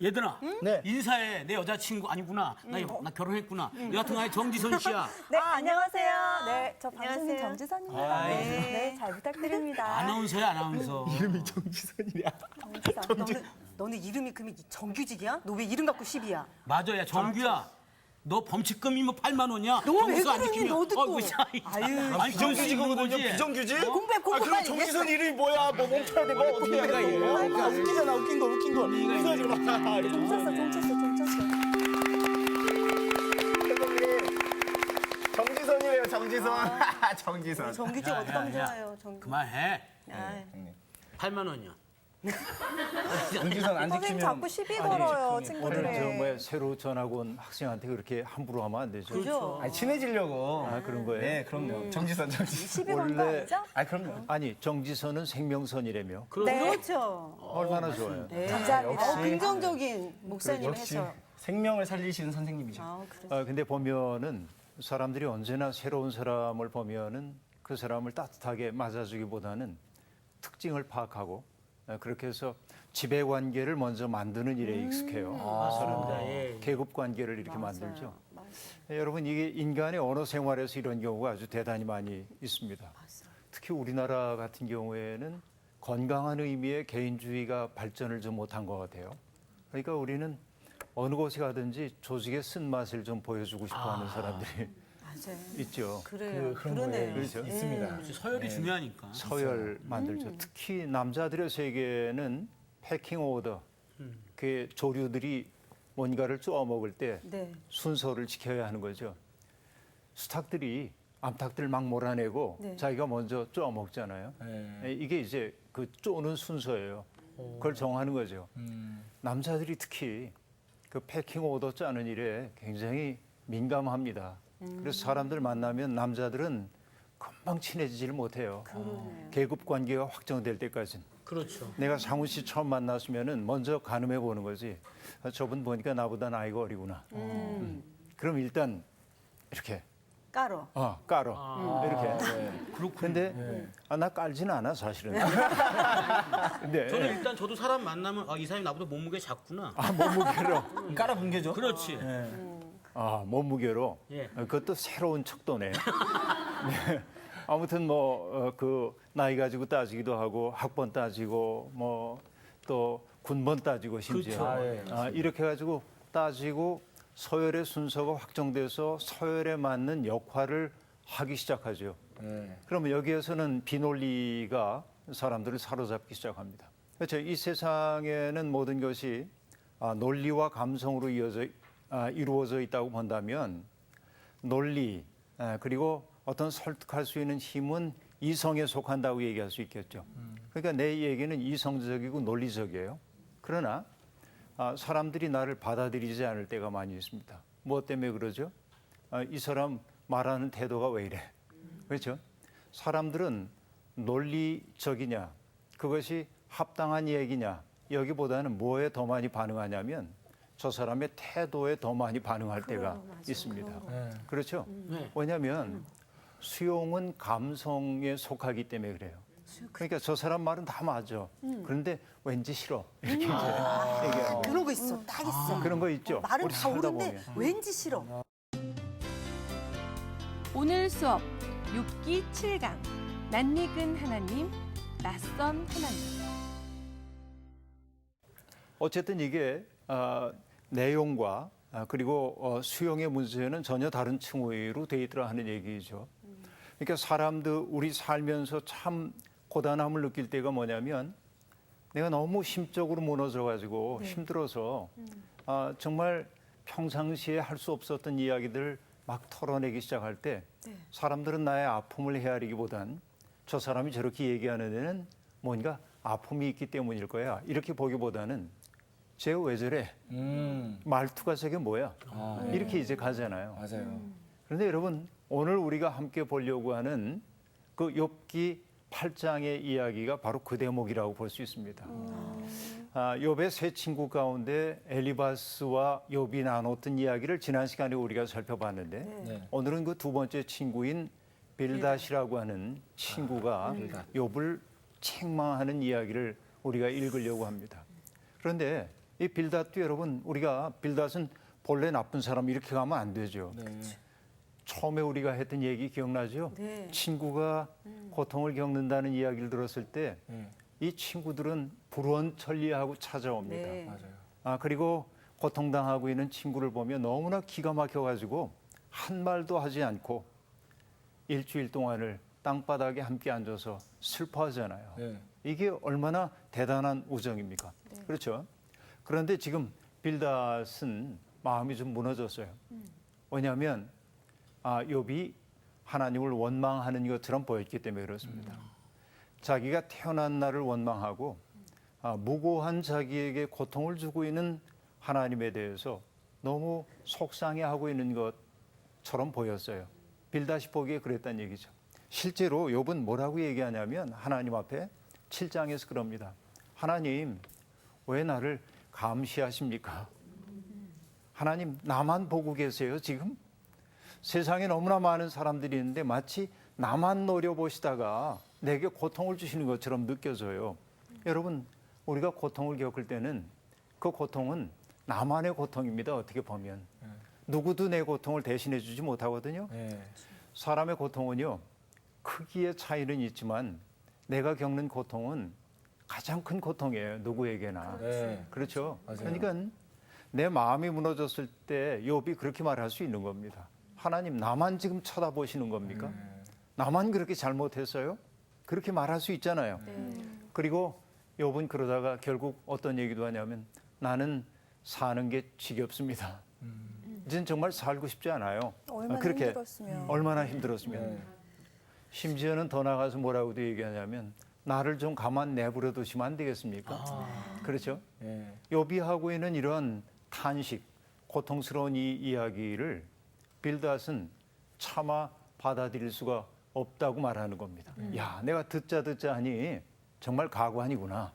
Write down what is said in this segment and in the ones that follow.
얘들아, 네. 인사해. 내 여자친구 아니구나. 나 결혼했구나. 여하튼 간에 정지선 씨야. 네, 안녕하세요. 네, 저 안녕하세요. 방송인 정지선입니다. 네, 잘 부탁드립니다. 아나운서야, 아나운서. 이름이 정지선이야. 너는 이름이 그러면 정규직이야? 너 왜 이름 갖고 10이야? 맞아, 야, 정규야. 너 범칙금이 뭐 8만 원이야? 너 왜 정수 안 그러니, 지키면. 너도 또. 아유, 아니, 비정규직이거든요. 비정규직? 공부해, 공부 그럼 빨리. 정지선 이름이 뭐야? 뭐 멈춰야 돼? 뭐 어떻게 해야 돼? 웃기잖아. 웃긴 거. 웃기지 마. 좀 쳤어. 정지선이래요. 정지선. 정지선. 정규직 어떻게 하면 좋아요? 그만해. 아, 8만 원이야. 정지선 안 선생님 자꾸 시비 걸어요, 오늘 친구들의. 저 뭐야 새로 전학 온 학생한테 그렇게 함부로 하면 안 되죠. 그죠? 아니, 친해지려고. 아 그런 거예요? 네, 그럼요. 정지선. 시비 건 거 원래- 아니죠? 아, 그럼요. 아니 정지선은 생명선이라며. 네. 그렇죠. 얼마나 좋아요. 감사합니다. 긍정적인 목사님 역시 해서. 생명을 살리시는 선생님이죠. 아, 그래. 아, 근데 보면은 사람들이 언제나 새로운 사람을 보면은 그 사람을 따뜻하게 맞아주기보다는 특징을 파악하고 그렇게 해서 지배 관계를 먼저 만드는 일에 익숙해요. 사람들 예. 계급 관계를 이렇게 만들죠. 여러분 이게 인간의 언어 생활에서 이런 경우가 아주 대단히 많이 있습니다. 특히 우리나라 같은 경우에는 건강한 의미의 개인주의가 발전을 좀 못한 것 같아요. 그러니까 우리는 어느 곳에 가든지 조직의 쓴맛을 좀 보여주고 싶어하는 사람들이 맞아요. 있죠. 그래요. 그런 그러네요. 거에 그렇죠. 있습니다. 역시 서열이 중요하니까. 서열 만들죠. 특히 남자들의 세계는 패킹 오더, 그 조류들이 뭔가를 쪼아 먹을 때 네. 순서를 지켜야 하는 거죠. 수탉들이 암탉들 막 몰아내고 네. 자기가 먼저 쪼아 먹잖아요. 네. 이게 이제 그 쪼는 순서예요. 그걸 정하는 거죠. 남자들이 특히 그 패킹 오더 짜는 일에 굉장히 민감합니다. 그래서 사람들 만나면 남자들은 금방 친해지지를 못해요. 계급 관계가 확정될 때까지는. 그렇죠. 내가 상훈 씨 처음 만났으면은 먼저 가늠해 보는 거지. 아, 저분 보니까 나보다 나이가 어리구나. 그럼 일단 이렇게 까로. 깔어 이렇게. 그렇군요. 근데 나 깔지는 않아 사실은. 근데 저는 일단 저도 사람 만나면 이 사람이 나보다 몸무게 작구나. 몸무게로 깔아뭉개죠? 그렇지. 몸무게로 예. 그것도 새로운 척도네. 네. 아무튼 뭐 그 나이 가지고 따지기도 하고 학번 따지고 뭐 또 군번 따지고 심지어 그렇죠. 이렇게 가지고 따지고 서열의 순서가 확정돼서 서열에 맞는 역할을 하기 시작하죠. 그러면 여기에서는 비논리가 사람들을 사로잡기 시작합니다. 그렇죠. 이 세상에는 모든 것이 논리와 감성으로 이루어져 있다고 본다면 논리 그리고 어떤 설득할 수 있는 힘은 이성에 속한다고 얘기할 수 있겠죠. 그러니까 내 얘기는 이성적이고 논리적이에요. 그러나 사람들이 나를 받아들이지 않을 때가 많이 있습니다. 무엇 때문에 그러죠? 이 사람 말하는 태도가 왜 이래? 그렇죠? 사람들은 논리적이냐, 그것이 합당한 얘기냐, 여기보다는 뭐에 더 많이 반응하냐면 저 사람의 태도에 더 많이 반응할 때가 있습니다. 그렇죠? 네. 왜냐하면 수용은 감성에 속하기 때문에 그래요. 그러니까 저 사람 말은 다 맞아. 그런데 왠지 싫어. 이렇게 이제 얘기하는 그런 거 있어. 딱 있어. 그런 거 있죠. 말은 우리 다 살다 옳은데 보면. 왠지 싫어. 오늘 수업 욥기 7강 낯익은 하나님 낯선 하나님. 어쨌든 이게 내용과 그리고 수용의 문제는 전혀 다른 층위로 돼 있더라 하는 얘기죠. 그러니까 사람들 우리 살면서 참 고단함을 느낄 때가 뭐냐면 내가 너무 심적으로 무너져 가지고 힘들어서 정말 평상시에 할 수 없었던 이야기들 막 털어내기 시작할 때 사람들은 나의 아픔을 헤아리기보단 저 사람이 저렇게 얘기하는 데는 뭔가 아픔이 있기 때문일 거야. 이렇게 보기보다는 쟤 왜 저래? 말투가 저게 뭐야? 이렇게 이제 가잖아요. 맞아요. 그런데 여러분 오늘 우리가 함께 보려고 하는 그 욥기 8장의 이야기가 바로 그 대목이라고 볼 수 있습니다. 욥의 세 친구 가운데 엘리바스와 욥이 나눴던 이야기를 지난 시간에 우리가 살펴봤는데 네. 오늘은 그 두 번째 친구인 빌닷이라고 하는 친구가 욥을 책망하는 이야기를 우리가 읽으려고 합니다. 그런데 이 빌닷도 여러분 우리가 빌닷은 본래 나쁜 사람 이렇게 가면 안 되죠. 처음에 우리가 했던 얘기 기억나죠? 네. 친구가 고통을 겪는다는 이야기를 들었을 때 이 친구들은 불원천리하고 찾아옵니다. 네. 그리고 고통당하고 있는 친구를 보면 너무나 기가 막혀가지고 한 말도 하지 않고 일주일 동안을 땅바닥에 함께 앉아서 슬퍼하잖아요. 이게 얼마나 대단한 우정입니까? 그렇죠? 그런데 지금 빌닷은 마음이 좀 무너졌어요. 왜냐하면 욥이 하나님을 원망하는 것처럼 보였기 때문에 그렇습니다. 자기가 태어난 날을 원망하고 무고한 자기에게 고통을 주고 있는 하나님에 대해서 너무 속상해하고 있는 것처럼 보였어요. 빌닷이 보기에 그랬다는 얘기죠. 실제로 욥은 뭐라고 얘기하냐면 하나님 앞에 7장에서 그럽니다. 하나님, 왜 나를 감시하십니까? 하나님, 나만 보고 계세요, 지금? 세상에 너무나 많은 사람들이 있는데 마치 나만 노려보시다가 내게 고통을 주시는 것처럼 느껴져요. 여러분, 우리가 고통을 겪을 때는 그 고통은 나만의 고통입니다, 어떻게 보면. 누구도 내 고통을 대신해 주지 못하거든요. 사람의 고통은요, 크기의 차이는 있지만 내가 겪는 고통은 가장 큰 고통이에요, 누구에게나. 그렇죠. 그러니까 내 마음이 무너졌을 때 욥이 그렇게 말할 수 있는 겁니다. 하나님, 나만 지금 쳐다보시는 겁니까? 나만 그렇게 잘못했어요? 그렇게 말할 수 있잖아요. 그리고 욥은 그러다가 결국 어떤 얘기도 하냐면 나는 사는 게 지겹습니다. 이젠 정말 살고 싶지 않아요. 얼마나 그렇게 힘들었으면. 얼마나 힘들었으면. 심지어는 더 나가서 뭐라고도 얘기하냐면 나를 좀 가만 내버려 두시면 안 되겠습니까? 그렇죠? 욥이 하고 있는 이런 탄식, 고통스러운 이 이야기를 빌닷은 차마 받아들일 수가 없다고 말하는 겁니다. 야, 내가 듣자 하니 정말 가관이구나.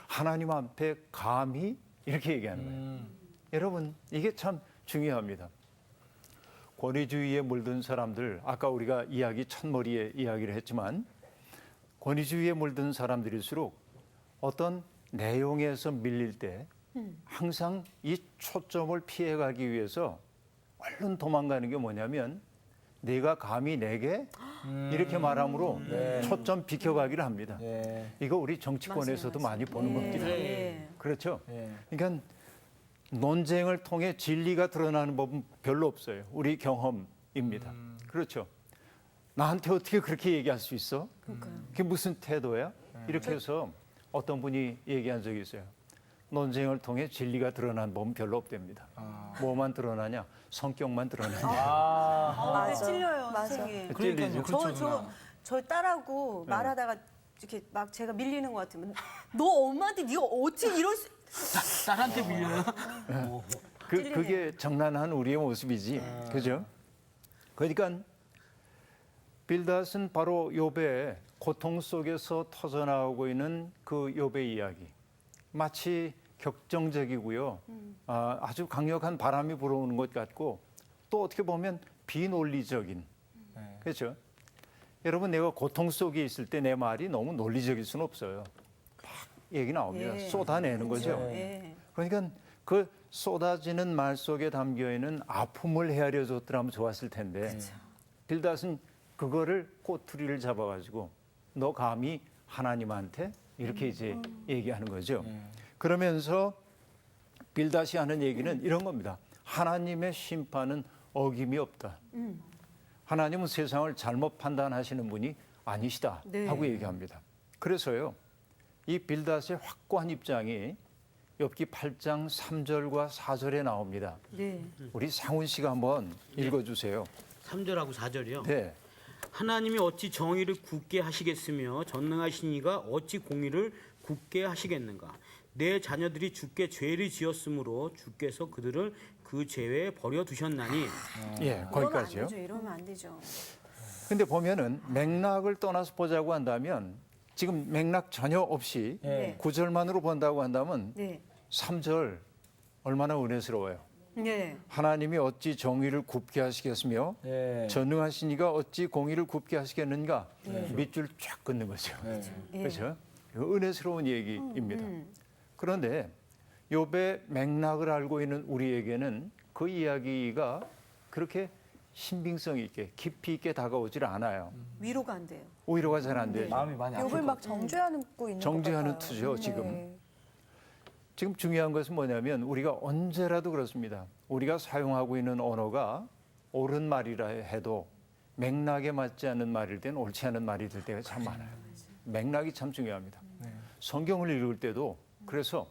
하나님 앞에 감히 이렇게 얘기하는 거예요. 여러분, 이게 참 중요합니다. 권위주의에 물든 사람들, 아까 우리가 첫머리에 이야기를 했지만 권위주의에 물든 사람들일수록 어떤 내용에서 밀릴 때 항상 이 초점을 피해가기 위해서 얼른 도망가는 게 뭐냐면 내가 감히 내게 이렇게 말함으로 초점 비켜가기를 합니다. 이거 우리 정치권에서도 많이 보는 겁니다. 그렇죠? 그러니까 논쟁을 통해 진리가 드러나는 법은 별로 없어요. 우리 경험입니다. 그렇죠? 나한테 어떻게 그렇게 얘기할 수 있어? 그게 무슨 태도야? 이렇게 해서 어떤 분이 얘기한 적이 있어요. 논쟁을 통해 진리가 드러나는 법은 별로 없답니다. 뭐만 드러나냐? 성격만 드러나냐. 근데 찔려요, 맞아. 선생님. 찔리죠. 저 딸하고 말하다가 이렇게 막 제가 밀리는 것 같으면 너 엄마한테 네가 어찌 이럴 수... 딸한테 밀려요? 그게 정난한 우리의 모습이지. 그죠? 그러니까 빌닷은 바로 욥의 고통 속에서 터져나오고 있는 그 욥의 이야기. 마치 격정적이고요. 아주 강력한 바람이 불어오는 것 같고 또 어떻게 보면 비논리적인. 그렇죠? 여러분, 내가 고통 속에 있을 때 내 말이 너무 논리적일 수는 없어요. 막 얘기 나오면 쏟아내는 거죠. 그러니까 그 쏟아지는 말 속에 담겨있는 아픔을 헤아려 줬더라면 좋았을 텐데 빌닷은 그거를 꼬투리를 잡아가지고 너 감히 하나님한테 이렇게 이제 얘기하는 거죠. 그러면서 빌닷이 하는 얘기는 이런 겁니다. 하나님의 심판은 어김이 없다. 하나님은 세상을 잘못 판단하시는 분이 아니시다 하고 얘기합니다. 그래서요, 이 빌닷의 확고한 입장이 욥기 8장 3절과 4절에 나옵니다. 우리 상훈 씨가 한번 읽어주세요. 3절하고 4절이요. 네. 하나님이 어찌 정의를 굳게 하시겠으며 전능하신 이가 어찌 공의를 굳게 하시겠는가. 내 자녀들이 주께 죄를 지었으므로 주께서 그들을 그 죄에 버려두셨나니. 예, 거기까지요. 이러면 안 되죠. 근데 보면은 맥락을 떠나서 보자고 한다면 지금 맥락 전혀 없이 구절만으로 본다고 한다면 3절 얼마나 은혜스러워요. 하나님이 어찌 정의를 굽게 하시겠으며 전능하신 이가 어찌 공의를 굽게 하시겠는가. 밑줄 쫙 긋는 거죠. 그렇죠? 은혜스러운 얘기입니다. 그런데 욥의 맥락을 알고 있는 우리에게는 그 이야기가 그렇게 신빙성 있게 깊이 있게 다가오질 않아요. 위로가 안 돼요. 오히려가 잘 안 되죠. 마음이 많이 아플 욕을 것 막 정죄하고 있는 정죄하는 것 같아요. 투죠, 지금. 네. 지금 중요한 것은 뭐냐면 우리가 언제라도 그렇습니다. 우리가 사용하고 있는 언어가 옳은 말이라 해도 맥락에 맞지 않는 말일 때는 옳지 않은 말이 될 때가 참 많아요. 맥락이 참 중요합니다. 성경을 읽을 때도 그래서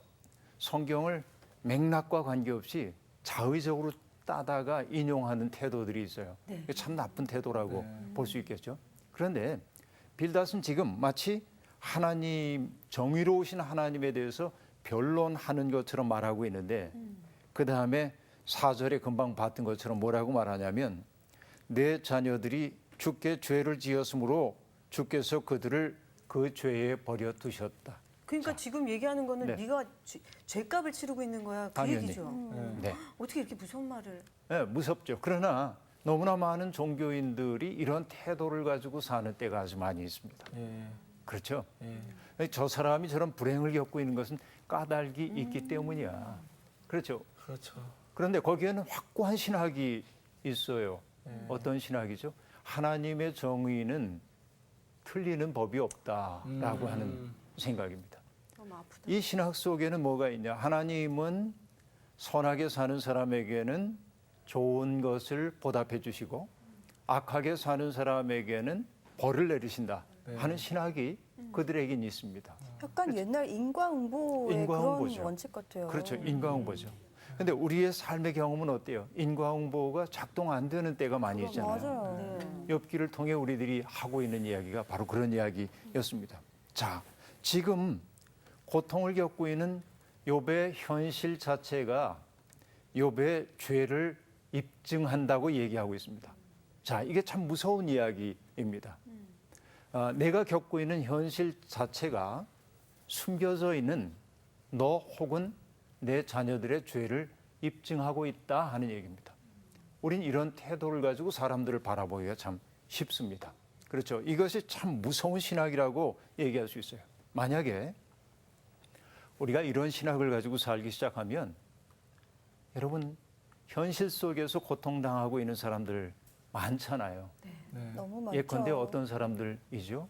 성경을 맥락과 관계없이 자의적으로 따다가 인용하는 태도들이 있어요. 이게 참 나쁜 태도라고 볼 수 있겠죠. 그런데 빌닷은 지금 마치 하나님, 정의로우신 하나님에 대해서 변론하는 것처럼 말하고 있는데 그 다음에 4절에 금방 봤던 것처럼 뭐라고 말하냐면 내 자녀들이 주께 죄를 지었으므로 주께서 그들을 그 죄에 버려 두셨다. 그러니까 지금 얘기하는 거는 네. 네가 죄값을 치르고 있는 거야. 그 당연히. 얘기죠. 네. 어떻게 이렇게 무서운 말을. 네, 무섭죠. 그러나 너무나 많은 종교인들이 이런 태도를 가지고 사는 때가 아주 많이 있습니다. 예. 그렇죠? 예. 저 사람이 저런 불행을 겪고 있는 것은 까닭이 있기 때문이야. 그렇죠. 그렇죠. 그런데 거기에는 확고한 신학이 있어요. 어떤 신학이죠? 하나님의 정의는 틀리는 법이 없다라고 하는 생각입니다. 너무 아프다. 이 신학 속에는 뭐가 있냐? 하나님은 선하게 사는 사람에게는 좋은 것을 보답해 주시고 악하게 사는 사람에게는 벌을 내리신다 하는 신학이 그들에겐 있습니다. 약간 옛날 인과응보의 인과응보죠. 그런 원칙 같아요. 그렇죠. 인과응보죠. 근데 우리의 삶의 경험은 어때요? 인과응보가 작동 안 되는 때가 많이 있잖아요. 맞아요. 욥기를 통해 우리들이 하고 있는 이야기가 바로 그런 이야기였습니다. 자, 지금 고통을 겪고 있는 욥의 현실 자체가 욥의 죄를 입증한다고 얘기하고 있습니다. 자, 이게 참 무서운 이야기입니다. 내가 겪고 있는 현실 자체가 숨겨져 있는 너 혹은 내 자녀들의 죄를 입증하고 있다 하는 얘기입니다. 우린 이런 태도를 가지고 사람들을 바라보기가 참 쉽습니다. 그렇죠. 이것이 참 무서운 신학이라고 얘기할 수 있어요. 만약에 우리가 이런 신학을 가지고 살기 시작하면 여러분 현실 속에서 고통당하고 있는 사람들 많잖아요. 네. 너무 많죠. 예컨대 어떤 사람들이죠?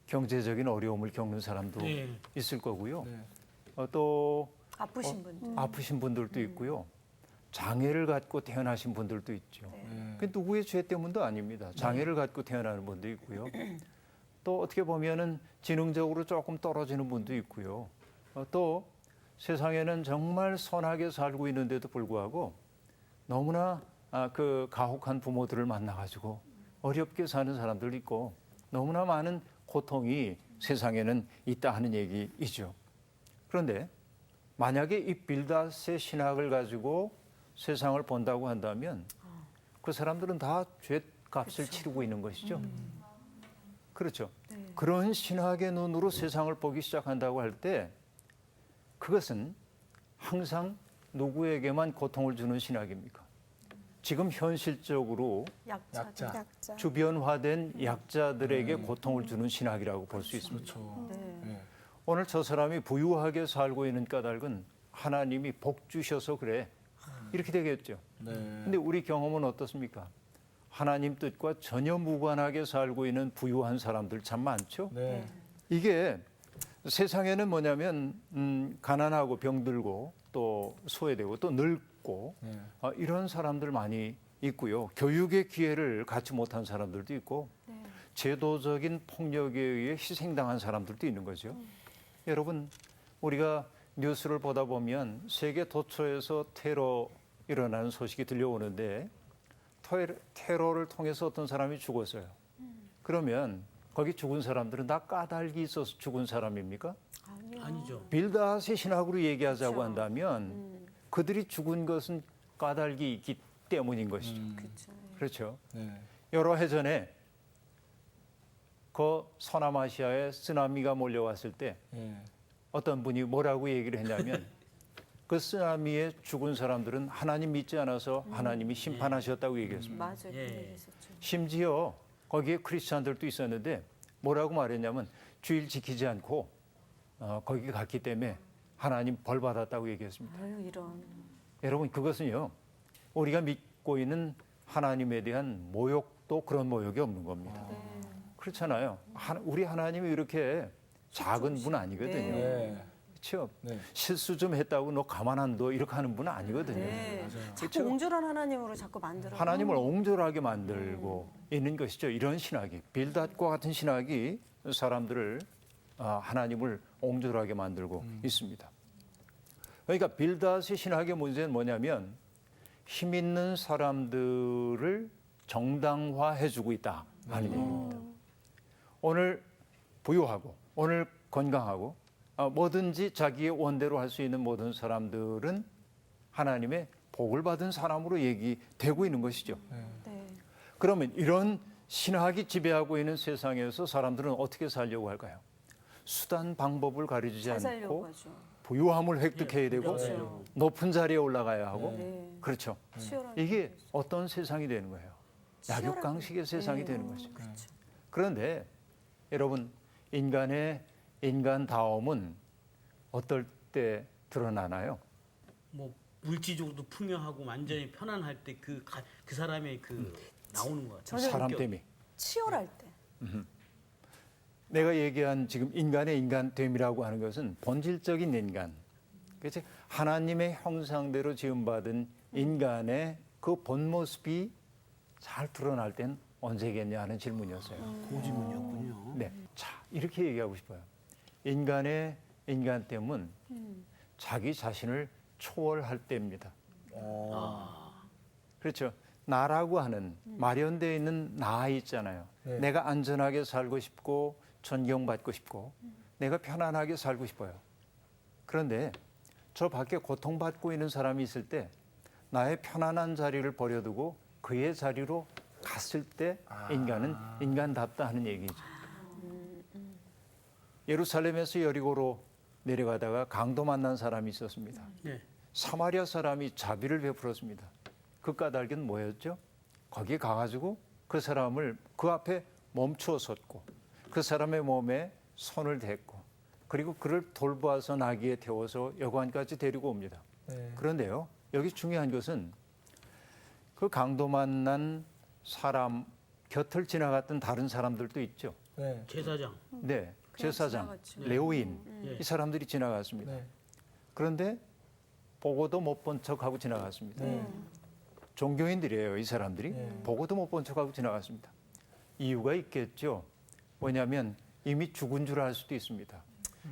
경제적인 어려움을 겪는 사람도 네. 있을 거고요. 네. 또 아프신 분들. 아프신 분들도 있고요. 장애를 갖고 태어나신 분들도 있죠. 네. 그 누구의 죄 때문도 아닙니다. 장애를 갖고 태어나는 분도 있고요. 또 어떻게 보면은 지능적으로 조금 떨어지는 분도 있고요. 또 세상에는 정말 선하게 살고 있는데도 불구하고 너무나 그 가혹한 부모들을 만나가지고 어렵게 사는 사람들도 있고 너무나 많은 고통이 세상에는 있다 하는 얘기이죠. 그런데 만약에 이 빌닷의 신학을 가지고 세상을 본다고 한다면 그 사람들은 다 죄값을 치르고 있는 것이죠. 그렇죠. 그런 신학의 눈으로 세상을 보기 시작한다고 할 때 그것은 항상 누구에게만 고통을 주는 신학입니까? 지금 현실적으로 약자. 약자. 주변화된 약자들에게 고통을 주는 신학이라고 볼 수 있습니다. 그렇죠. 네. 네. 오늘 저 사람이 부유하게 살고 있는 까닭은 하나님이 복 주셔서 그래. 이렇게 되겠죠. 네. 근데 우리 경험은 어떻습니까? 하나님 뜻과 전혀 무관하게 살고 있는 부유한 사람들 참 많죠. 네. 이게 세상에는 뭐냐면 가난하고 병들고 또 소외되고 또 늙고 네. 이런 사람들 많이 있고요. 교육의 기회를 갖지 못한 사람들도 있고 제도적인 폭력에 의해 희생당한 사람들도 있는 거죠. 여러분 우리가 뉴스를 보다 보면 세계 도처에서 테러 일어나는 소식이 들려오는데 테러를 통해서 어떤 사람이 죽었어요. 그러면 거기 죽은 사람들은 다 까닭이 있어서 죽은 사람입니까? 아니죠. 빌닷의 신학으로 얘기하자고 한다면 그들이 죽은 것은 까닭이 있기 때문인 것이죠. 그렇죠. 그렇죠. 네. 여러 해 전에 그 서남아시아에 쓰나미가 몰려왔을 때 예. 어떤 분이 뭐라고 얘기를 했냐면 그 쓰나미에 죽은 사람들은 하나님 믿지 않아서 하나님이 심판하셨다고 얘기했습니다. 맞아요. 예. 그 얘기했었죠. 심지어 거기에 크리스찬들도 있었는데 뭐라고 말했냐면 주일 지키지 않고 거기 갔기 때문에 하나님 벌 받았다고 얘기했습니다. 아유, 이런. 여러분 그것은요 우리가 믿고 있는 하나님에 대한 모욕도 그런 모욕이 없는 겁니다. 그렇잖아요. 우리 하나님이 이렇게 작은 분 아니거든요. 네. 그렇죠? 네. 실수 좀 했다고 너 가만 안 둬 이렇게 하는 분은 아니거든요. 네. 자꾸 그렇죠? 옹졸한 하나님으로 자꾸 만들어. 하나님을 옹졸하게 만들고 있는 것이죠. 이런 신학이 빌닷과 같은 신학이 사람들을 하나님을 옹졸하게 만들고 있습니다. 그러니까 빌닷의 신학의 문제는 뭐냐면 힘 있는 사람들을 정당화해주고 있다 하는 얘기입니다. 오늘 부유하고 오늘 건강하고 뭐든지 자기의 원대로 할 수 있는 모든 사람들은 하나님의 복을 받은 사람으로 얘기되고 있는 것이죠. 네. 그러면 이런 신학이 지배하고 있는 세상에서 사람들은 어떻게 살려고 할까요? 수단 방법을 가르치지 잘 살려고 않고 하죠. 부유함을 획득해야 되고 그렇죠. 높은 자리에 올라가야 하고 네. 그렇죠. 치열한. 이게 어떤 세상이 되는 거예요? 치열한- 약육강식의 세상이 네. 되는 거죠. 그렇죠. 그런데 여러분 인간의 인간다움은 어떨 때 드러나나요? 뭐 물질적으로도 풍요하고 완전히 편안할 때 그 사람의 나오는 것 같아요. 사람 성격. 때문에. 치열할 때. 내가 얘기한 지금 인간의 인간됨이라고 하는 것은 본질적인 인간. 그렇지? 하나님의 형상대로 지음받은 인간의 그 본 모습이 잘 드러날 땐 언제겠냐 하는 질문이었어요. 그 질문이었군요. 네. 자, 이렇게 얘기하고 싶어요. 인간의 인간됨은 자기 자신을 초월할 때입니다. 그렇죠. 나라고 하는 마련되어 있는 나 있잖아요. 네. 내가 안전하게 살고 싶고 존경받고 싶고 내가 편안하게 살고 싶어요. 그런데 저 밖에 고통받고 있는 사람이 있을 때 나의 편안한 자리를 버려두고 그의 자리로 갔을 때 인간은 인간답다 하는 얘기죠. 예루살렘에서 여리고로 내려가다가 강도 만난 사람이 있었습니다. 네. 사마리아 사람이 자비를 베풀었습니다. 그 까닭은 뭐였죠? 거기 가가지고 그 사람을 그 앞에 멈추어 섰고 그 사람의 몸에 손을 댔고 그리고 그를 돌보아서 나귀에 태워서 여관까지 데리고 옵니다. 네. 그런데요, 여기 중요한 것은 그 강도 만난 사람 곁을 지나갔던 다른 사람들도 있죠. 네. 제사장. 네, 제사장, 지나갔죠. 레위인 네. 이 사람들이 지나갔습니다. 네. 그런데 보고도 못 본 척하고 지나갔습니다. 네. 종교인들이에요, 이 사람들이. 네. 보고도 못 본 척하고 지나갔습니다. 이유가 있겠죠. 뭐냐면 이미 죽은 줄 알 수도 있습니다.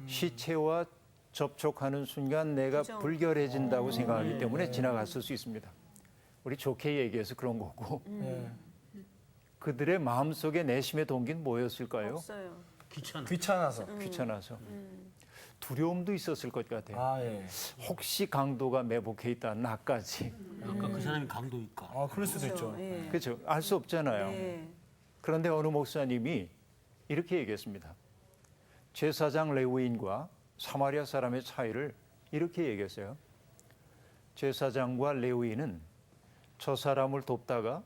시체와 접촉하는 순간 내가 그죠. 불결해진다고 생각하기 때문에 지나갔을 수 있습니다. 우리 좋게 얘기해서 그런 거고 네. 그들의 마음속에 내심의 동기는 뭐였을까요? 없어요. 귀찮아. 귀찮아서. 귀찮아서. 두려움도 있었을 것 같아요. 아 예. 혹시 강도가 매복해 있다 나까지. 아까 그 사람이 강도일까? 아 그럴 수도 그렇죠. 있죠. 예. 그렇죠. 알 수 없잖아요. 네. 그런데 어느 목사님이 이렇게 얘기했습니다. 제사장 레위인과 사마리아 사람의 차이를 이렇게 얘기했어요. 제사장과 레위인은 저 사람을 돕다가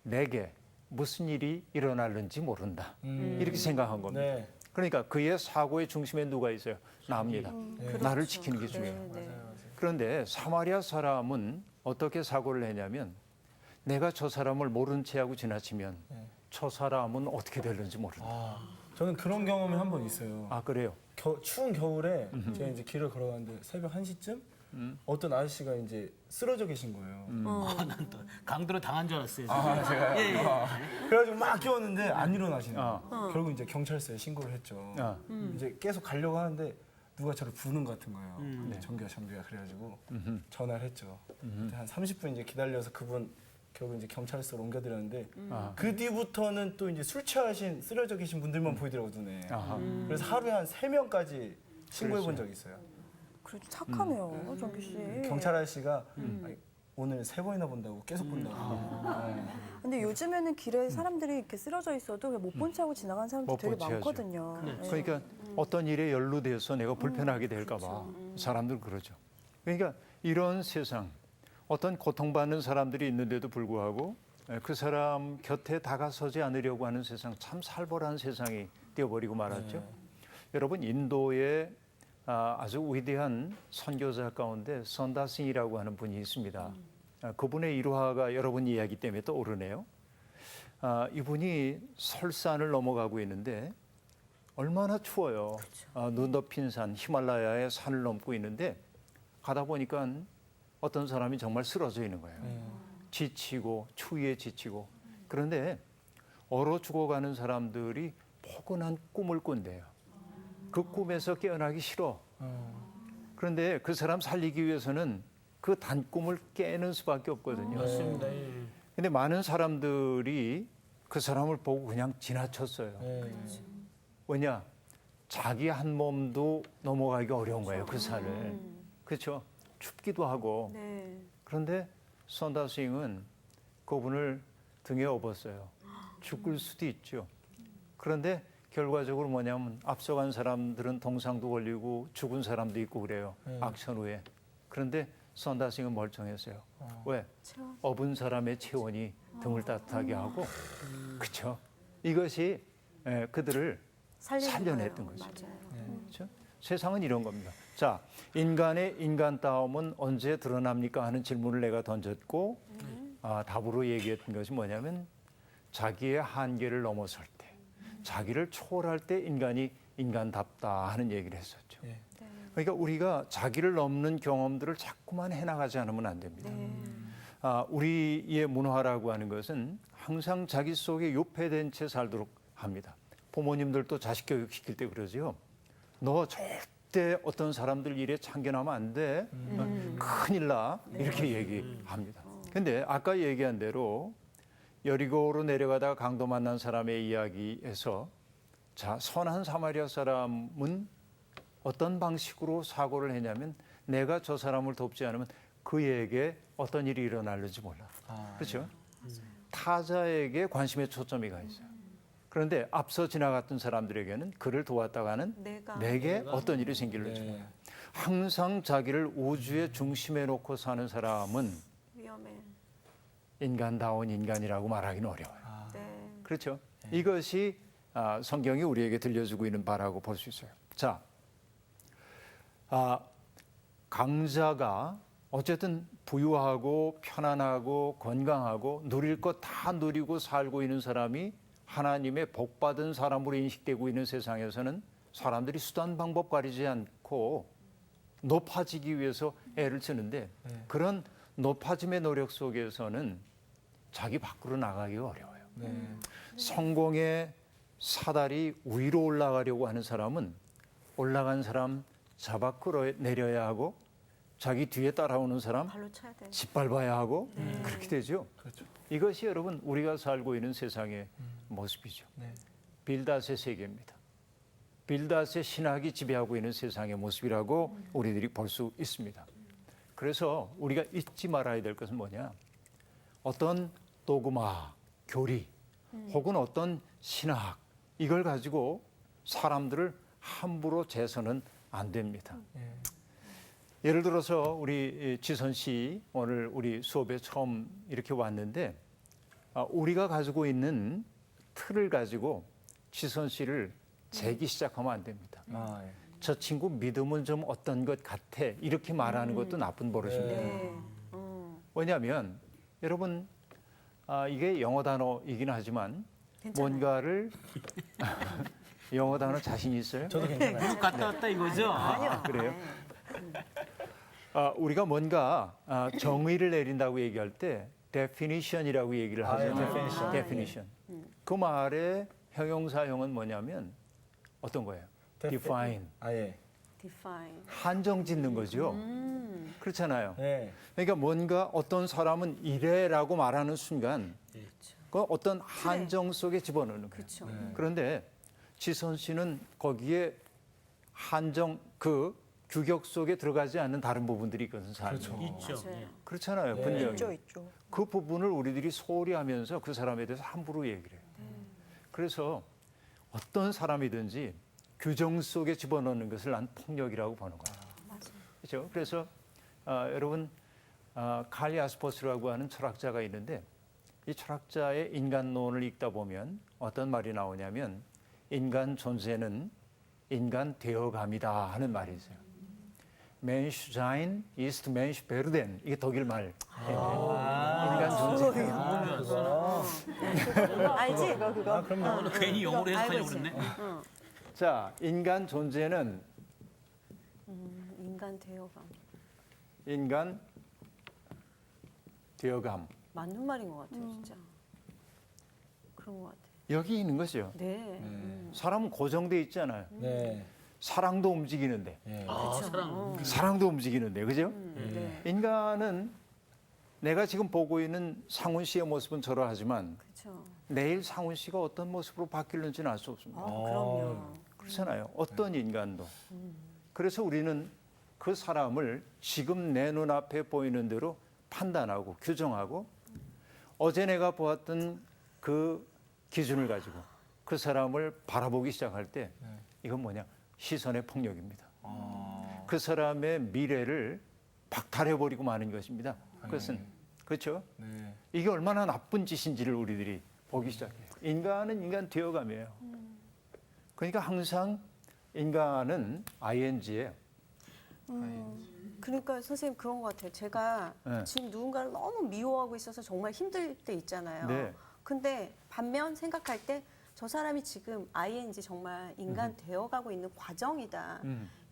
내게 무슨 일이 일어날는지 모른다. 이렇게 생각한 겁니다. 네. 그러니까 그의 사고의 중심에 누가 있어요? 나입니다. 나를 그렇죠. 지키는 게 중요해요. 네, 네. 그런데 사마리아 사람은 어떻게 사고를 했냐면 내가 저 사람을 모른 채 하고 지나치면 저 사람은 어떻게 될는지 모른다. 아 저는 그런 경험이 한 번 있어요. 아 그래요? 추운 겨울에 제가 이제 길을 걸어가는데 새벽 1시쯤 어떤 아저씨가 이제 쓰러져 계신 거예요. 난 또 강도로 당한 줄 알았어요. 아 제가요? 예, 예. 그래가지고 막 깨웠는데 안 일어나시는 거예요. 어. 결국 이제 경찰서에 신고를 했죠. 아. 이제 계속 가려고 하는데 누가 저를 부르는 것 같은 거예요. 네. 정비가 그래가지고 전화를 했죠. 한 30분 이제 기다려서 그분 결국 이제 경찰서로 옮겨드렸는데 아. 그 뒤부터는 또 이제 술 취하신 쓰러져 계신 분들만 보이더라고 눈에. 아하. 그래서 하루에 한 3명까지 신고해 본 적이 있어요. 그래도 착하네요, 정규 씨. 경찰 아저씨가 아니, 오늘 3번이나 본다고 계속 본다고. 네. 근데 요즘에는 길에 사람들이 이렇게 쓰러져 있어도 그냥 못 본 척하고 지나가는 사람들 못 되게 본 채 하죠. 많거든요. 네. 그러니까 어떤 일에 연루돼서 내가 불편하게 될까 봐 사람들 그러죠. 그러니까 이런 세상 어떤 고통받는 사람들이 있는데도 불구하고 그 사람 곁에 다가서지 않으려고 하는 세상 참 살벌한 세상이 되어버리고 말았죠. 여러분 인도의 아주 위대한 선교자 가운데 선다싱이라고 하는 분이 있습니다. 그분의 일화가 여러분 이야기 때문에 떠오르네요. 이분이 설산을 넘어가고 있는데 얼마나 추워요. 눈 덮인 산, 히말라야의 산을 넘고 있는데 가다 보니까 어떤 사람이 정말 쓰러져 있는 거예요. 지치고 추위에 지치고. 그런데 얼어 죽어가는 사람들이 포근한 꿈을 꾼대요. 그 꿈에서 깨어나기 싫어. 그런데 그 사람 살리기 위해서는 그 단꿈을 깨는 수밖에 없거든요. 맞습니다. 예. 근데 많은 사람들이 그 사람을 보고 그냥 지나쳤어요. 왜냐? 자기 한 몸도 넘어가기 어려운 거예요, 그 산을. 그렇죠? 춥기도 하고. 네. 그런데 선다스윙은 그분을 등에 업었어요. 죽을 수도 있죠. 그런데 결과적으로 뭐냐면 앞서간 사람들은 동상도 걸리고 죽은 사람도 있고 그래요. 악천 후에. 그런데 선다스윙은 멀쩡했어요. 왜? 업은 사람의 체온이 등을 따뜻하게 하고, 그렇죠? 이것이 그들을 살려냈던 거죠. 맞아요. 그렇죠? 세상은 이런 겁니다. 자, 인간의 인간다움은 언제 드러납니까? 하는 질문을 내가 던졌고 답으로 얘기했던 것이 뭐냐면 자기의 한계를 넘어설 때, 자기를 초월할 때 인간이 인간답다 하는 얘기를 했었죠. 그러니까 우리가 자기를 넘는 경험들을 자꾸만 해나가지 않으면 안 됩니다. 우리의 문화라고 하는 것은 항상 자기 속에 유폐된 채 살도록 합니다. 부모님들도 자식 교육시킬 때 그러죠. 너 절대 어떤 사람들 일에 참견하면 안 돼. 큰일 나. 이렇게 얘기합니다. 근데 아까 얘기한 대로 여리고로 내려가다가 강도 만난 사람의 이야기에서 자, 선한 사마리아 사람은 어떤 방식으로 사고를 했냐면 내가 저 사람을 돕지 않으면 그에게 어떤 일이 일어날는지 몰라. 그렇죠? 타자에게 관심의 초점이 가 있어요. 그런데 앞서 지나갔던 사람들에게는 그를 도왔다가는 내게 어떤 일이 생길는지 몰라요. 항상 자기를 우주의 중심에 놓고 사는 사람은 위험해. 인간다운 인간이라고 말하기는 어려워요. 네. 그렇죠? 이것이 성경이 우리에게 들려주고 있는 바라고 볼 수 있어요. 자, 강자가 어쨌든 부유하고 편안하고 건강하고 누릴 것 다 누리고 살고 있는 사람이 하나님의 복받은 사람으로 인식되고 있는 세상에서는 사람들이 수단 방법 가리지 않고 높아지기 위해서 애를 쓰는데 그런 높아짐의 노력 속에서는 자기 밖으로 나가기가 어려워요. 성공의 사다리 위로 올라가려고 하는 사람은 올라간 사람 잡아 끌어내려야 하고 자기 뒤에 따라오는 사람 발로 차야 돼. 짓밟아야 하고 그렇게 되죠. 그렇죠. 이것이 여러분 우리가 살고 있는 세상의 모습이죠. 빌닷의 세계입니다. 빌닷의 신학이 지배하고 있는 세상의 모습이라고 우리들이 볼 수 있습니다. 그래서 우리가 잊지 말아야 될 것은 뭐냐? 어떤 도그마, 교리 혹은 어떤 신학 이걸 가지고 사람들을 함부로 재서는 안 됩니다. 예를 들어서 우리 지선 씨 오늘 우리 수업에 처음 이렇게 왔는데 우리가 가지고 있는 틀을 가지고 지선 씨를 재기 시작하면 안 됩니다. 저 친구 믿음은 좀 어떤 것 같아 이렇게 말하는 것도 나쁜 버릇입니다. 왜냐하면 여러분 이게 영어 단어이긴 하지만 뭔가를 영어 단어 자신 있어요? 저도 괜찮아요. 미국 갔다 왔다 이거죠? 그래요? 우리가 뭔가 정의를 내린다고 얘기할 때 definition이라고 얘기를 하잖아요. definition. 그 말의 형용사형은 뭐냐면 어떤 거예요? define. define. 한정 짓는 거죠. 그렇잖아요. 네. 그러니까 뭔가 어떤 사람은 이래라고 말하는 순간 그 어떤 한정 속에 집어넣는 거예요. 그렇죠. 그런데 지선 씨는 거기에 한정 그 규격 속에 들어가지 않는 다른 부분들이 있거든요. 그렇죠. 있죠. 맞아요. 예. 그렇잖아요. 분명히. 있죠. 그 부분을 우리들이 소홀히 하면서 그 사람에 대해서 함부로 얘기를 해요. 그래서 어떤 사람이든지 규정 속에 집어넣는 것을 난 폭력이라고 보는 거예요. 그렇죠? 그래서 여러분 칼리 아스퍼스라고 하는 철학자가 있는데 이 철학자의 인간론을 읽다 보면 어떤 말이 나오냐면 인간 존재는 인간 되어감이다 하는 말이 있어요. Mensch sein ist Mensch werden. 이게 독일 말. 인간 존재. 알지? 그거. 오늘 괜히 영어로 알고 해석하려고 있지. 그랬네. 자, 인간 존재는 인간 대여감. 인간 되어감. 맞는 말인 것 같아요, 진짜. 그런 것 같아요. 여기 있는 것이요. 네. 사람은 고정돼 있잖아요. 네. 사랑도 움직이는데. 예. 사랑도 움직이는데. 그죠? 네. 인간은 내가 지금 보고 있는 상훈 씨의 모습은 저러하지만 그렇죠. 내일 상훈 씨가 어떤 모습으로 바뀔는지는 알 수 없습니다. 그럼요. 그렇잖아요. 어떤 인간도. 그래서 우리는 그 사람을 지금 내 눈앞에 보이는 대로 판단하고 규정하고 어제 내가 보았던 그 기준을 가지고 그 사람을 바라보기 시작할 때 이건 뭐냐? 시선의 폭력입니다. 그 사람의 미래를 박탈해버리고 마는 것입니다. 그것은 그렇죠? 네. 이게 얼마나 나쁜 짓인지를 우리들이 보기 시작해요. 인간은 인간 되어감이에요. 그러니까 항상 인간은 ing예요. 그러니까 선생님 그런 것 같아요. 제가 네. 지금 누군가를 너무 미워하고 있어서 정말 힘들 때 있잖아요. 네. 근데 반면 생각할 때 저 사람이 지금 ing 정말 인간 되어가고 있는 과정이다.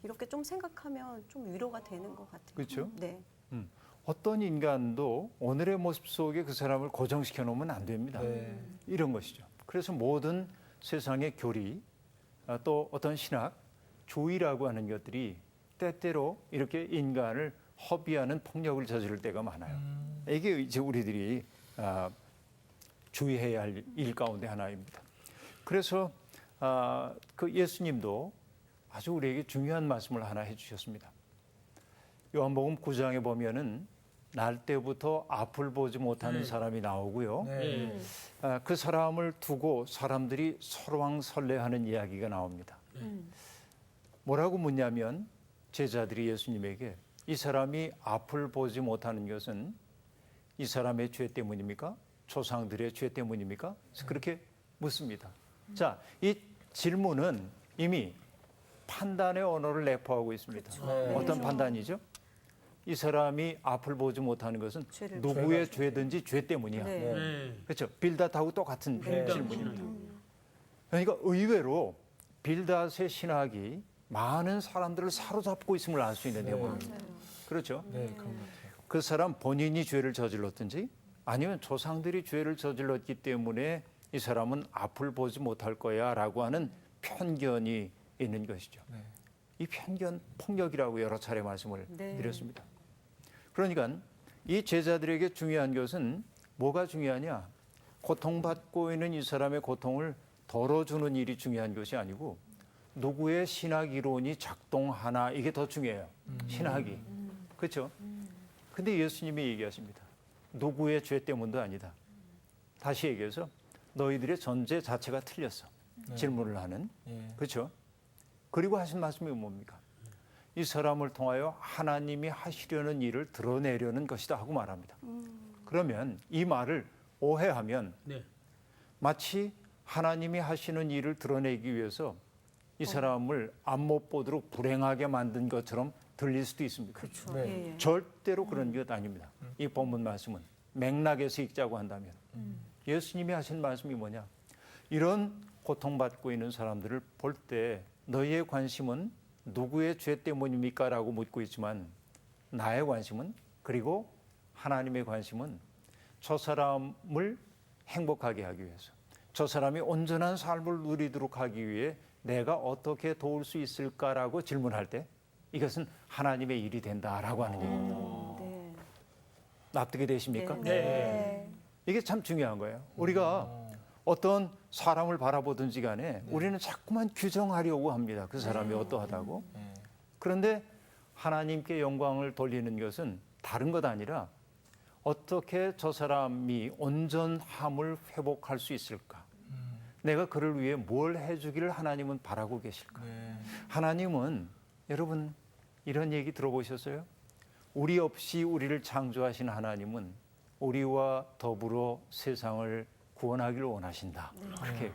이렇게 좀 생각하면 좀 위로가 되는 것 같아요. 그렇죠? 네. 어떤 인간도 오늘의 모습 속에 그 사람을 고정시켜 놓으면 안 됩니다. 네. 이런 것이죠. 그래서 모든 세상의 교리, 또 어떤 신학, 주의라고 하는 것들이 때때로 이렇게 인간을 허비하는 폭력을 저지를 때가 많아요. 이게 이제 우리들이 주의해야 할 일 가운데 하나입니다. 그래서 그 예수님도 아주 우리에게 중요한 말씀을 하나 해주셨습니다. 요한복음 9장에 보면은 날 때부터 앞을 보지 못하는 사람이 나오고요. 네. 그 사람을 두고 사람들이 설왕설래하는 이야기가 나옵니다. 뭐라고 묻냐면 제자들이 예수님에게 이 사람이 앞을 보지 못하는 것은 이 사람의 죄 때문입니까? 조상들의 죄 때문입니까? 그래서 그렇게 묻습니다. 자, 이 질문은 이미 판단의 언어를 내포하고 있습니다. 네. 어떤 판단이죠? 이 사람이 앞을 보지 못하는 것은 죄를 누구의 죄든지 죄 때문이야. 네. 네. 그렇죠. 빌닷하고 똑같은 네. 질문입니다. 그러니까 의외로 빌닷의 신학이 많은 사람들을 사로잡고 있음을 알 수 있는 대목입니다. 그렇죠. 네, 그런 것 같아요. 그 사람 본인이 죄를 저질렀든지 아니면 조상들이 죄를 저질렀기 때문에 이 사람은 앞을 보지 못할 거야라고 하는 편견이 있는 것이죠. 네. 이 편견 폭력이라고 여러 차례 말씀을 네. 드렸습니다. 그러니까 이 제자들에게 중요한 것은 뭐가 중요하냐? 고통받고 있는 이 사람의 고통을 덜어주는 일이 중요한 것이 아니고 누구의 신학 이론이 작동하나 이게 더 중요해요. 신학이. 그렇죠? 근데 예수님이 얘기하십니다. 누구의 죄 때문도 아니다. 다시 얘기해서 너희들의 전제 자체가 틀렸어. 질문을 하는. 예. 그렇죠? 그리고 하신 말씀이 뭡니까? 이 사람을 통하여 하나님이 하시려는 일을 드러내려는 것이다 하고 말합니다. 그러면 이 말을 오해하면 네. 마치 하나님이 하시는 일을 드러내기 위해서 이 사람을 앞 못 보도록 불행하게 만든 것처럼 들릴 수도 있습니다. 그렇죠. 네. 예, 예. 절대로 그런 것 아닙니다. 이 본문 말씀은 맥락에서 읽자고 한다면 예수님이 하신 말씀이 뭐냐? 이런 고통받고 있는 사람들을 볼 때 너희의 관심은 누구의 죄 때문입니까? 라고 묻고 있지만 나의 관심은 그리고 하나님의 관심은 저 사람을 행복하게 하기 위해서 저 사람이 온전한 삶을 누리도록 하기 위해 내가 어떻게 도울 수 있을까라고 질문할 때 이것은 하나님의 일이 된다라고 하는 겁니다. 네. 납득이 되십니까? 네. 네. 이게 참 중요한 거예요. 우리가 어떤 사람을 바라보든지 간에 우리는 자꾸만 규정하려고 합니다. 그 사람이 어떠하다고. 그런데 하나님께 영광을 돌리는 것은 다른 것 아니라 어떻게 저 사람이 온전함을 회복할 수 있을까? 내가 그를 위해 뭘 해주기를 하나님은 바라고 계실까? 네. 하나님은 여러분 이런 얘기 들어보셨어요? 우리 없이 우리를 창조하신 하나님은 우리와 더불어 세상을 구원하기를 원하신다. 그렇게 얘기해요.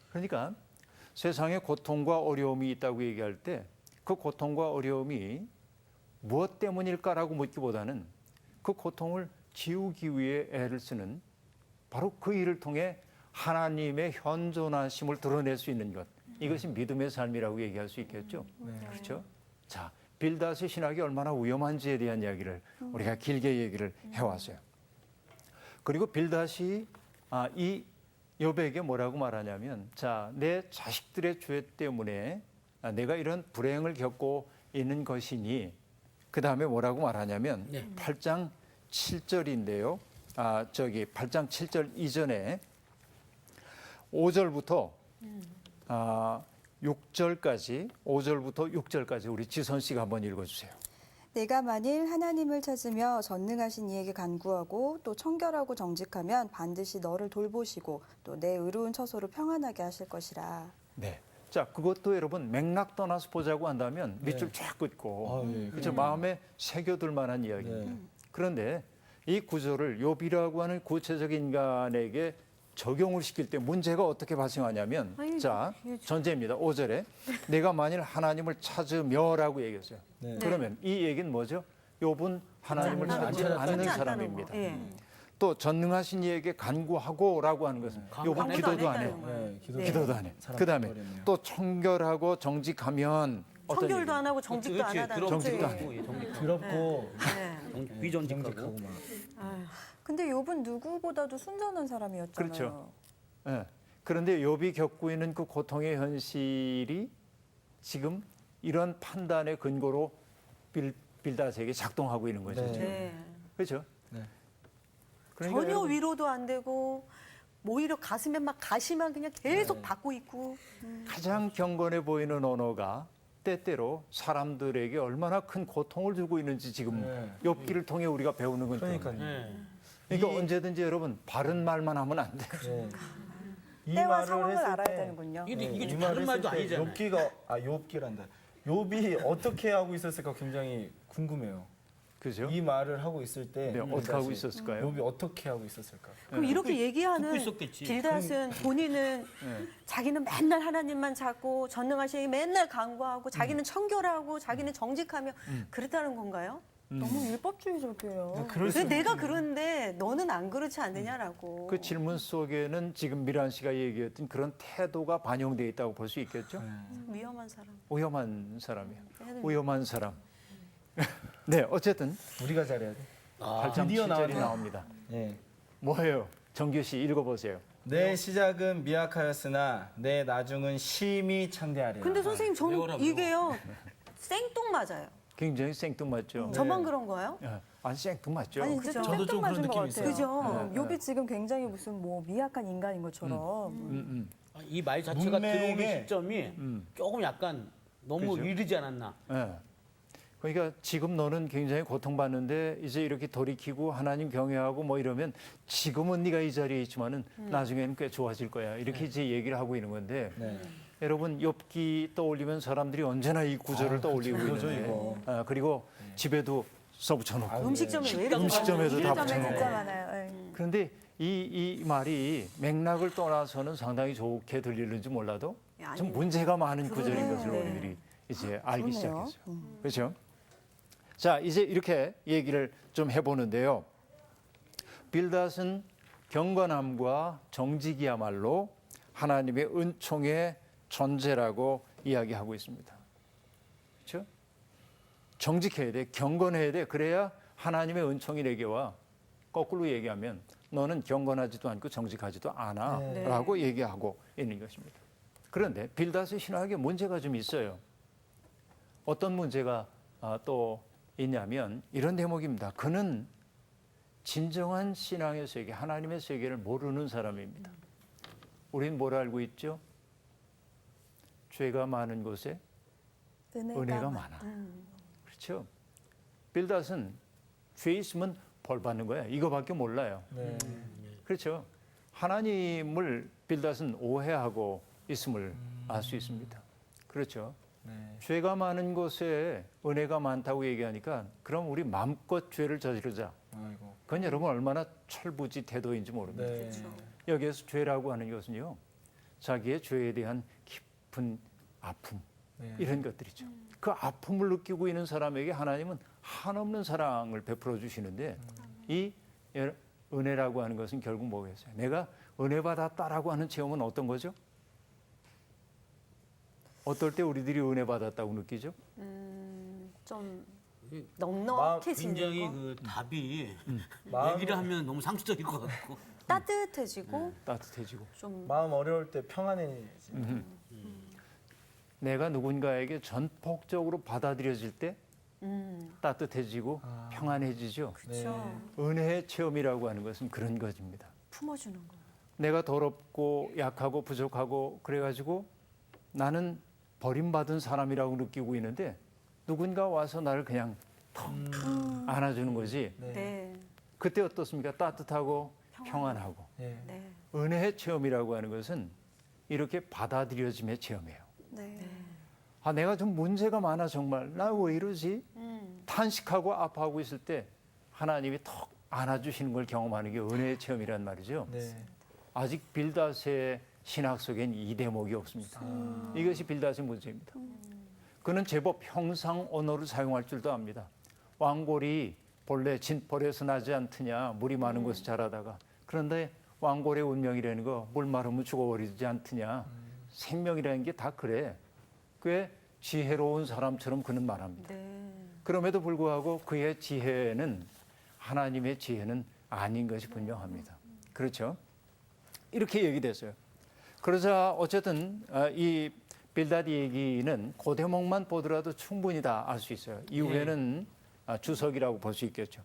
그러니까 세상에 고통과 어려움이 있다고 얘기할 때 그 고통과 어려움이 무엇 때문일까라고 묻기보다는 그 고통을 지우기 위해 애를 쓰는 바로 그 일을 통해 하나님의 현존하심을 드러낼 수 있는 것. 이것이 믿음의 삶이라고 얘기할 수 있겠죠. 그렇죠? 자, 빌닷의 신학이 얼마나 위험한지에 대한 이야기를 우리가 길게 얘기를 해왔어요. 그리고 빌닷이 이 욥에게 뭐라고 말하냐면, 자, 내 자식들의 죄 때문에 내가 이런 불행을 겪고 있는 것이니, 그 다음에 뭐라고 말하냐면 8장 7절인데요. 8장 7절 이전에 5절부터 6절까지, 5절부터 6절까지 우리 지선 씨가 한번 읽어주세요. 내가 만일 하나님을 찾으며 전능하신 이에게 간구하고 또 청결하고 정직하면 반드시 너를 돌보시고 또 내 의로운 처소로 평안하게 하실 것이라. 네. 자, 그것도 여러분 맥락 떠나서 보자고 한다면 밑줄 쫙 긋고 그렇죠? 마음에 새겨둘 만한 이야기입니다. 그런데 이 구절을 욥이라고 하는 구체적인 인간에게 적용을 시킬 때 문제가 어떻게 발생하냐면, 자, 전제입니다. 5절에 내가 만일 하나님을 찾으며라고 얘기했어요. 그러면 이 얘기는 뭐죠? 욥은 하나님을 찾지 않는 사람입니다. 또 전능하신 이에게 간구하고라고 하는 것은 욥은 기도도 안 해요. 기도도 안 해. 그다음에 또 청결하고 정직하면 어떤 청결도 얘기예요? 안 하고 정직도 안 하다는 정직도 안 거지. 해. 더럽고 비정직하고. 근데 욥은 누구보다도 순전한 사람이었잖아요. 그렇죠. 예. 그런데 욥이 겪고 있는 그 고통의 현실이 지금 이런 판단의 근거로 빌닷에게 작동하고 있는 거죠. 지금. 네. 그렇죠? 네. 그러니까 전혀 여러분, 위로도 안 되고 오히려 가슴에 막 가시만 그냥 계속 받고 있고. 가장 경건해 보이는 언어가 때때로 사람들에게 얼마나 큰 고통을 주고 있는지 지금 욥기를 통해 우리가 배우는 거죠. 그러니까요. 그러니까 언제든지 여러분 바른 말만 하면 안 돼요. 네. 이 때와 말을 상황을 했을 알아야 때 되는군요. 이게 이 좀 말을 다른 말도 했을 때 아니잖아요. 욥기란다. 욥이 어떻게 하고 있었을까 굉장히 궁금해요. 그죠? 이 말을 하고 있을 때 네, 어떻게 하고 있었을까요? 욥이 어떻게 하고 있었을까? 그럼 이렇게 듣고 얘기하는 있었겠지. 빌닷은 본인은 자기는 맨날 하나님만 찾고 전능하신 맨날 간구하고 자기는 청결하고 자기는 정직하며 그랬다는 건가요? 너무 율법주의적이에요. 왜 내가 그런데 너는 안 그렇지 않느냐라고. 그 질문 속에는 지금 미란 씨가 얘기했던 그런 태도가 반영되어 있다고 볼 수 있겠죠? 위험한 사람. 위험한 사람이에요. 얘는 위험한 사람. 네, 어쨌든 우리가 잘해야 돼. 8장 드디어 7절이 나왔네. 나옵니다. 네. 뭐예요? 정규 씨 읽어보세요. 내 시작은 미약하였으나 내 나중은 심히 창대하리라. 근데 선생님 저는 외워라, 이게요 생뚱맞아요. 굉장히 생뚱맞죠? 저만 그런 거예요? 예, 아니 생뚱맞죠? 아니 진짜 저도 좀 그런 생뚱맞은 것 느낌이 같아요. 있어요. 그죠? 욥이 지금 굉장히 무슨 뭐 미약한 인간인 것처럼. 이 말 자체가 문맥에- 들어오는 시점이 조금 약간 너무 그죠? 이르지 않았나. 예. 그러니까 지금 너는 굉장히 고통받는데 이제 이렇게 돌이키고 하나님 경외하고 뭐 이러면 지금은 네가 이 자리에 있지만은 나중에는 꽤 좋아질 거야. 이렇게 이제 얘기를 하고 있는 건데 네. 여러분 욥기 떠올리면 사람들이 언제나 이 구절을 떠올리고 그거죠, 있는데 이거. 그리고 집에도 써붙여놓고 음식점에 왜 이렇게 음식점에도 다 점에 붙여놓고 진짜 많아요. 예. 그런데 이 말이 맥락을 떠나서는 상당히 좋게 들리는지 몰라도 아니, 좀 문제가 많은 구절인 그러네. 것을 우리들이 이제 알기 그러네요. 시작했어요. 그렇죠? 자, 이제 이렇게 얘기를 좀 해보는데요. 빌닷은 경건함과 정직이야말로 하나님의 은총의 전제라고 이야기하고 있습니다. 그렇죠? 정직해야 돼, 경건해야 돼. 그래야 하나님의 은총이 내게 와. 거꾸로 얘기하면 너는 경건하지도 않고 정직하지도 않아 네. 라고 얘기하고 있는 것입니다. 그런데 빌닷의 신학에 문제가 좀 있어요. 어떤 문제가 또 있냐면 이런 대목입니다. 그는 진정한 신앙의 세계, 하나님의 세계를 모르는 사람입니다. 우린 뭘 알고 있죠? 죄가 많은 곳에 은혜가 많아. 그렇죠? 빌닷은 죄 있으면 벌 받는 거야. 이거밖에 몰라요. 네. 그렇죠? 하나님을 빌닷은 오해하고 있음을 알 수 있습니다. 그렇죠? 네. 죄가 많은 곳에 은혜가 많다고 얘기하니까 그럼 우리 마음껏 죄를 저지르자. 아이고. 그건 여러분 얼마나 철부지 태도인지 모릅니다. 네. 여기에서 죄라고 하는 것은요. 자기의 죄에 대한 깊은 깊은 아픔 네. 이런 것들이죠. 그 아픔을 느끼고 있는 사람에게 하나님은 한없는 사랑을 베풀어 주시는데 이 은혜라고 하는 것은 결국 뭐겠어요? 내가 은혜 받았다라고 하는 체험은 어떤 거죠? 어떨 때 우리들이 은혜 받았다고 느끼죠? 좀 굉장히 넉넉해지는 거, 그 답이 마음이- 얘기를 하면 너무 상투적일 것 같고. 따뜻해지고 따뜻해지고 좀 마음 어려울 때 평안해지. 내가 누군가에게 전폭적으로 받아들여질 때 따뜻해지고 평안해지죠. 그렇죠. 은혜의 체험이라고 하는 것은 그런 것입니다. 품어주는 거. 내가 더럽고 약하고 부족하고 그래가지고 나는 버림받은 사람이라고 느끼고 있는데 누군가 와서 나를 그냥 턱 안아주는 거지. 네. 그때 어떻습니까? 따뜻하고 평안하고. 예. 네. 은혜의 체험이라고 하는 것은 이렇게 받아들여짐의 체험이에요. 네. 아, 내가 좀 문제가 많아 정말. 나 왜 이러지? 음. 탄식하고 아파하고 있을 때 하나님이 턱 안아주시는 걸 경험하는 게 은혜의 체험이란 말이죠. 네. 아직 빌닷의 신학 속엔 이 대목이 없습니다. 이것이 빌닷의 문제입니다. 그는 제법 형상 언어를 사용할 줄도 압니다. 왕골이 본래 진벌에서 나지 않느냐, 물이 많은 곳에 자라다가. 그런데 왕골의 운명이라는 거 물 마르면 죽어버리지 않느냐. 생명이라는 게 다 그래. 꽤 지혜로운 사람처럼 그는 말합니다. 네. 그럼에도 불구하고 그의 지혜는 하나님의 지혜는 아닌 것이 분명합니다. 그렇죠? 이렇게 얘기됐어요. 그러자 어쨌든 이 빌닷 얘기는 그 대목만 보더라도 충분히 다 알 수 있어요. 이후에는 주석이라고 볼 수 있겠죠.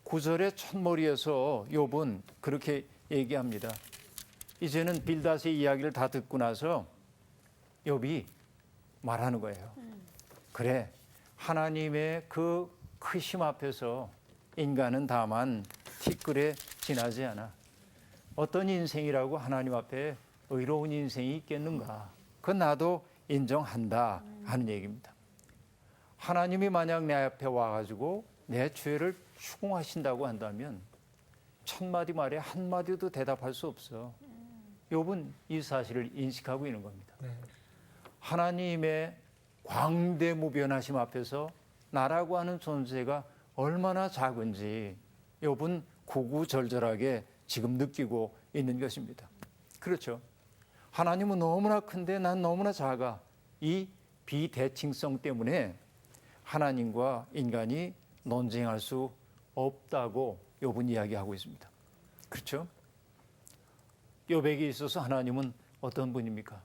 9절의 첫머리에서 욥은 그렇게 얘기합니다. 이제는 빌닷의 이야기를 다 듣고 나서 욥이 말하는 거예요. 그래, 하나님의 그 크심 앞에서 인간은 다만 티끌에 지나지 않아. 어떤 인생이라고 하나님 앞에 의로운 인생이 있겠는가? 그건 나도 인정한다 하는 얘기입니다. 하나님이 만약 내 앞에 와가지고 내 죄를 추궁하신다고 한다면 첫 마디 말에 한 마디도 대답할 수 없어. 욥은 이 사실을 인식하고 있는 겁니다. 네. 하나님의 광대무변하심 앞에서 나라고 하는 존재가 얼마나 작은지 욥은 구구절절하게 지금 느끼고 있는 것입니다. 그렇죠. 하나님은 너무나 큰데 난 너무나 작아. 이 비대칭성 때문에 하나님과 인간이 논쟁할 수 없다고 욥은 이야기하고 있습니다. 그렇죠? 욥에게 있어서 하나님은 어떤 분입니까?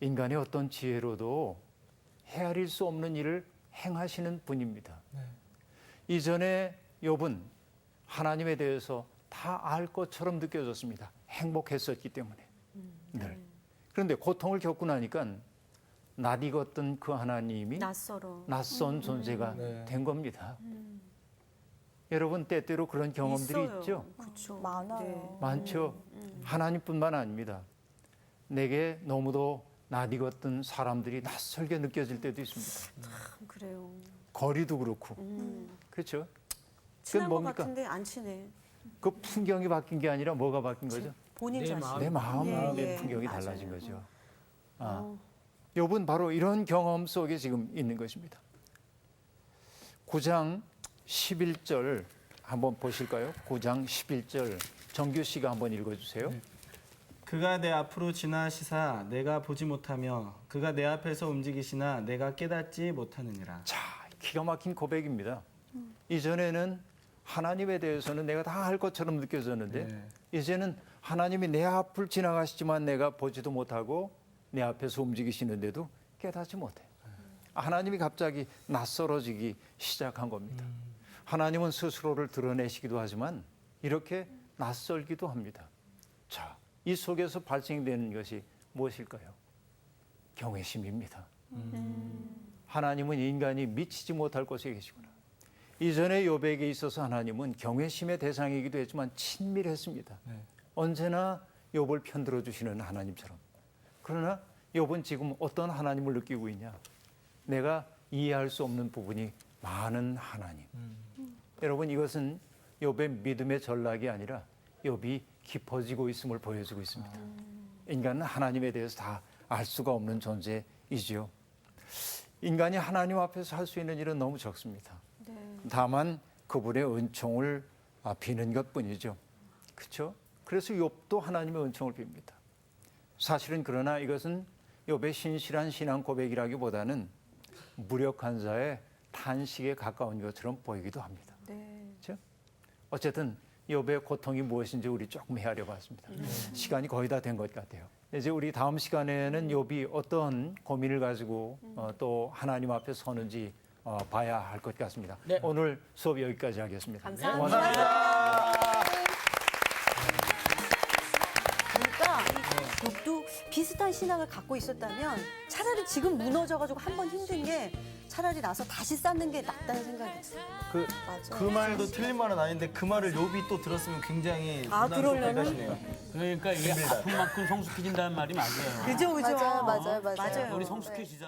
인간의 어떤 지혜로도 헤아릴 수 없는 일을 행하시는 분입니다. 네. 이전에 욥은 하나님에 대해서 다 알 것처럼 느껴졌습니다. 행복했었기 때문에. 늘. 그런데 고통을 겪고 나니까 낯익었던 그 하나님이 낯설어. 낯선 존재가 네. 된 겁니다. 여러분 때때로 그런 경험들이 있어요. 있죠? 그렇죠. 많아요. 많죠. 하나님뿐만 아닙니다. 내게 너무도 낯익었던 사람들이 낯설게 느껴질 때도 있습니다. 참 그래요. 거리도 그렇고. 그렇죠? 친한 것 뭡니까? 같은데 안 친해. 그 풍경이 바뀐 게 아니라 뭐가 바뀐 거죠? 본인 내 자신. 마음. 내 마음의 예, 예. 풍경이 맞아요. 달라진 거죠. 어. 욥은 바로 이런 경험 속에 지금 있는 것입니다. 9장 11절 한번 보실까요? 9장 11절 정규 씨가 한번 읽어주세요. 그가 내 앞으로 지나시사 내가 보지 못하며 그가 내 앞에서 움직이시나 내가 깨닫지 못하느니라. 자, 기가 막힌 고백입니다. 이전에는 하나님에 대해서는 내가 다 할 것처럼 느껴졌는데 네. 이제는 하나님이 내 앞을 지나가시지만 내가 보지도 못하고 내 앞에서 움직이시는데도 깨닫지 못해. 하나님이 갑자기 낯설어지기 시작한 겁니다. 하나님은 스스로를 드러내시기도 하지만 이렇게 낯설기도 합니다. 자, 이 속에서 발생되는 것이 무엇일까요? 경외심입니다. 하나님은 인간이 미치지 못할 곳에 계시구나. 이전에 욥에게 있어서 하나님은 경외심의 대상이기도 했지만 친밀했습니다. 네. 언제나 욥을 편들어 주시는 하나님처럼. 그러나 욥은 지금 어떤 하나님을 느끼고 있냐? 내가 이해할 수 없는 부분이 많은 하나님. 여러분 이것은 욥의 믿음의 전락이 아니라 욥이 깊어지고 있음을 보여주고 있습니다. 인간은 하나님에 대해서 다 알 수가 없는 존재이지요. 인간이 하나님 앞에서 할 수 있는 일은 너무 적습니다. 다만 그분의 은총을 비는 것뿐이죠. 그렇죠? 그래서 욥도 하나님의 은총을 빕니다. 사실은 그러나 이것은 욥의 신실한 신앙 고백이라기보다는 무력한 자의 탄식에 가까운 것처럼 보이기도 합니다. 그렇죠? 어쨌든 욥의 고통이 무엇인지 우리 조금 헤아려 봤습니다. 시간이 거의 다 된 것 같아요. 이제 우리 다음 시간에는 욥이 어떤 고민을 가지고 또 하나님 앞에 서는지 봐야 할 것 같습니다. 네. 오늘 수업 여기까지 하겠습니다. 감사합니다. 그러니까 욥도 비슷한 신앙을 갖고 있었다면 차라리 지금 무너져가지고 한 번 힘든 게 차라리 나서 다시 쌓는 게 낫다는 생각이 들어요. 그 말도 틀린 말은 아닌데 그 말을 욥이 또 들었으면 굉장히 그러려면? 대가시네요. 그러니까 이게 아픈 만큼 성숙해진다는 말이 맞아요. 그죠, 그죠. 맞아요. 우리 성숙해지자.